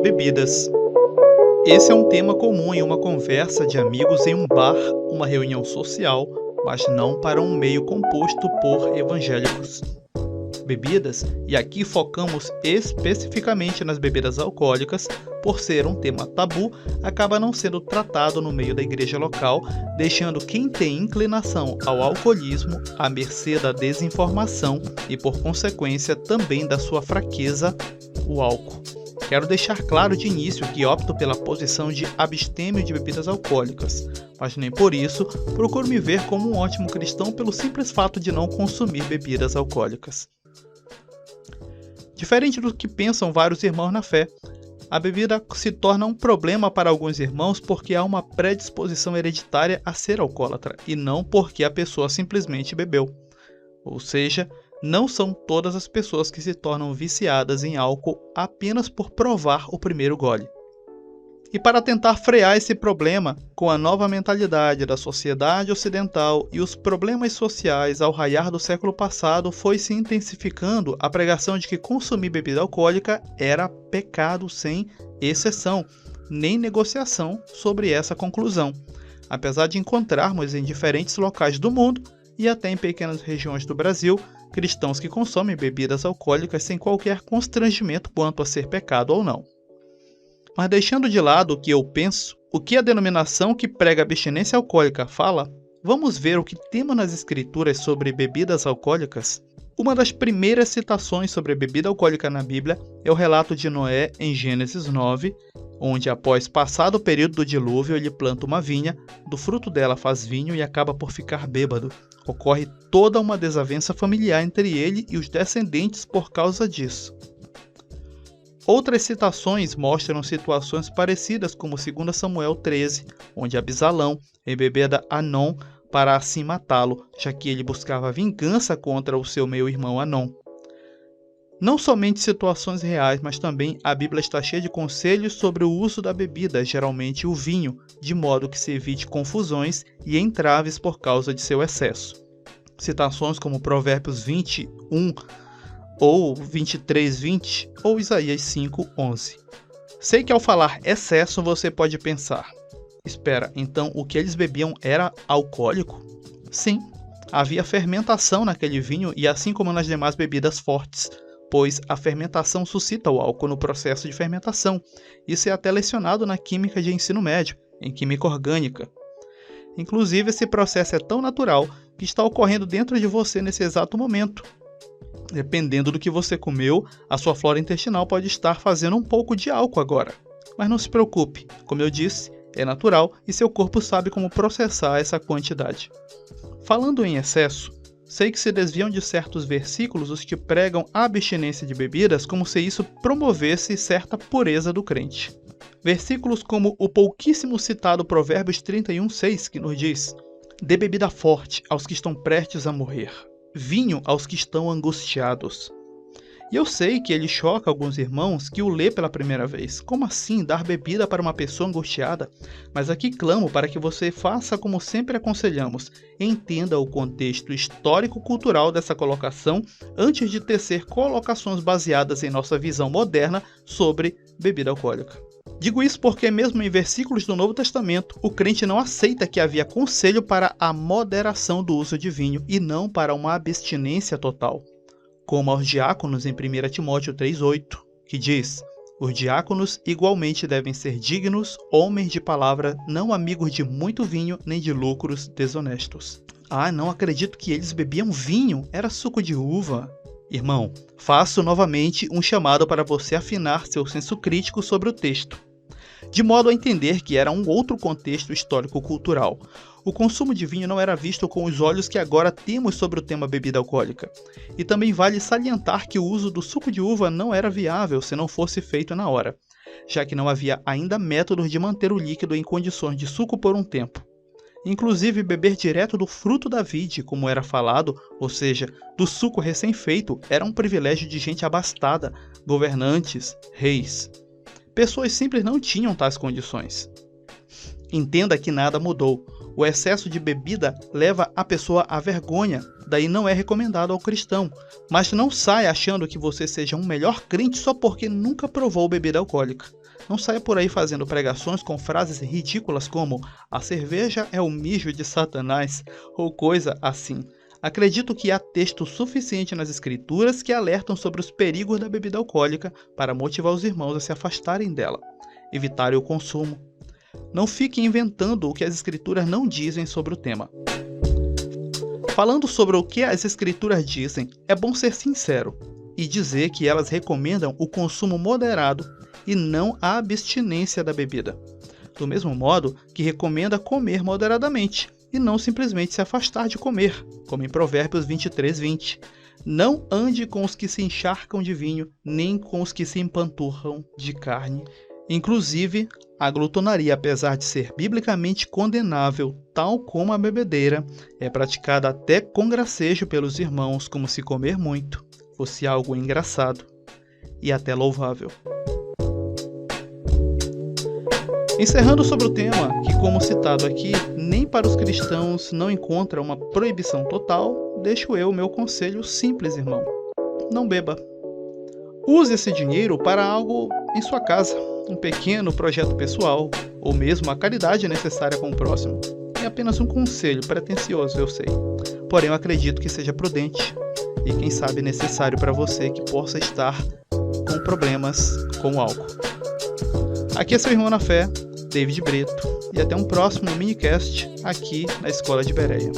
Bebidas. Esse é um tema comum em uma conversa de amigos em um bar, uma reunião social, mas não para um meio composto por evangélicos. Bebidas, e aqui focamos especificamente nas bebidas alcoólicas, por ser um tema tabu, acaba não sendo tratado no meio da igreja local, deixando quem tem inclinação ao alcoolismo à mercê da desinformação e, por consequência, também da sua fraqueza, o álcool. Quero deixar claro de início que opto pela posição de abstêmio de bebidas alcoólicas, mas nem por isso procuro me ver como um ótimo cristão pelo simples fato de não consumir bebidas alcoólicas. Diferente do que pensam vários irmãos na fé, a bebida se torna um problema para alguns irmãos porque há uma predisposição hereditária a ser alcoólatra e não porque a pessoa simplesmente bebeu. Ou seja, não são todas as pessoas que se tornam viciadas em álcool apenas por provar o primeiro gole. E para tentar frear esse problema, com a nova mentalidade da sociedade ocidental e os problemas sociais ao raiar do século passado, foi se intensificando a pregação de que consumir bebida alcoólica era pecado sem exceção, nem negociação sobre essa conclusão. Apesar de encontrarmos em diferentes locais do mundo, e até em pequenas regiões do Brasil, cristãos que consomem bebidas alcoólicas sem qualquer constrangimento quanto a ser pecado ou não. Mas deixando de lado o que eu penso, o que a denominação que prega abstinência alcoólica fala, vamos ver o que temos nas escrituras sobre bebidas alcoólicas. Uma das primeiras citações sobre bebida alcoólica na Bíblia é o relato de Noé em Gênesis 9, onde após passado o período do dilúvio ele planta uma vinha, do fruto dela faz vinho e acaba por ficar bêbado. Ocorre toda uma desavença familiar entre ele e os descendentes por causa disso. Outras citações mostram situações parecidas, como 2 Samuel 13, onde Absalão embebeda Anom para assim matá-lo, já que ele buscava vingança contra o seu meio-irmão Anom. Não somente situações reais, mas também a Bíblia está cheia de conselhos sobre o uso da bebida, geralmente o vinho, de modo que se evite confusões e entraves por causa de seu excesso. Citações como Provérbios 21, ou 23:20, ou Isaías 5:11. Sei que ao falar excesso você pode pensar, espera, então o que eles bebiam era alcoólico? Sim, havia fermentação naquele vinho e assim como nas demais bebidas fortes, pois a fermentação suscita o álcool no processo de fermentação. Isso é até lecionado na química de ensino médio, em química orgânica. Inclusive, esse processo é tão natural que está ocorrendo dentro de você nesse exato momento. Dependendo do que você comeu, a sua flora intestinal pode estar fazendo um pouco de álcool agora. Mas não se preocupe, como eu disse, é natural e seu corpo sabe como processar essa quantidade. Falando em excesso, sei que se desviam de certos versículos os que pregam a abstinência de bebidas como se isso promovesse certa pureza do crente. Versículos como o pouquíssimo citado Provérbios 31:6, que nos diz: "Dê bebida forte aos que estão prestes a morrer, vinho aos que estão angustiados." E eu sei que ele choca alguns irmãos que o lê pela primeira vez. Como assim dar bebida para uma pessoa angustiada? Mas aqui clamo para que você faça como sempre aconselhamos. Entenda o contexto histórico-cultural dessa colocação antes de tecer colocações baseadas em nossa visão moderna sobre bebida alcoólica. Digo isso porque mesmo em versículos do Novo Testamento, o crente não aceita que havia conselho para a moderação do uso de vinho e não para uma abstinência total. Como aos diáconos em 1 Timóteo 3:8, que diz: "Os diáconos igualmente devem ser dignos, homens de palavra, não amigos de muito vinho, nem de lucros desonestos." Ah, não acredito que eles bebiam vinho, era suco de uva. Irmão, faço novamente um chamado para você afinar seu senso crítico sobre o texto, de modo a entender que era um outro contexto histórico-cultural. O consumo de vinho não era visto com os olhos que agora temos sobre o tema bebida alcoólica. E também vale salientar que o uso do suco de uva não era viável se não fosse feito na hora, já que não havia ainda métodos de manter o líquido em condições de suco por um tempo. Inclusive, beber direto do fruto da vide, como era falado, ou seja, do suco recém-feito, era um privilégio de gente abastada, governantes, reis. Pessoas simples não tinham tais condições. Entenda que nada mudou. O excesso de bebida leva a pessoa à vergonha, daí não é recomendado ao cristão. Mas não saia achando que você seja um melhor crente só porque nunca provou bebida alcoólica. Não saia por aí fazendo pregações com frases ridículas como "a cerveja é o mijo de Satanás" ou coisa assim. Acredito que há texto suficiente nas escrituras que alertam sobre os perigos da bebida alcoólica para motivar os irmãos a se afastarem dela, evitarem o consumo. Não fique inventando o que as escrituras não dizem sobre o tema. Falando sobre o que as escrituras dizem, é bom ser sincero e dizer que elas recomendam o consumo moderado e não a abstinência da bebida. Do mesmo modo que recomenda comer moderadamente e não simplesmente se afastar de comer, como em Provérbios 23:20. Não ande com os que se encharcam de vinho, nem com os que se empanturram de carne. Inclusive, a glutonaria, apesar de ser biblicamente condenável, tal como a bebedeira, é praticada até com gracejo pelos irmãos, como se comer muito fosse algo engraçado e até louvável. Encerrando sobre o tema, que como citado aqui, nem para os cristãos não encontra uma proibição total, deixo eu o meu conselho simples, irmão. Não beba. Use esse dinheiro para algo em sua casa, um pequeno projeto pessoal, ou mesmo a caridade necessária com o próximo. É apenas um conselho pretensioso, eu sei. Porém, eu acredito que seja prudente e, quem sabe, necessário para você que possa estar com problemas com o álcool. Aqui é seu irmão na fé, David Brito, e até um próximo minicast aqui na Escola de Bereia.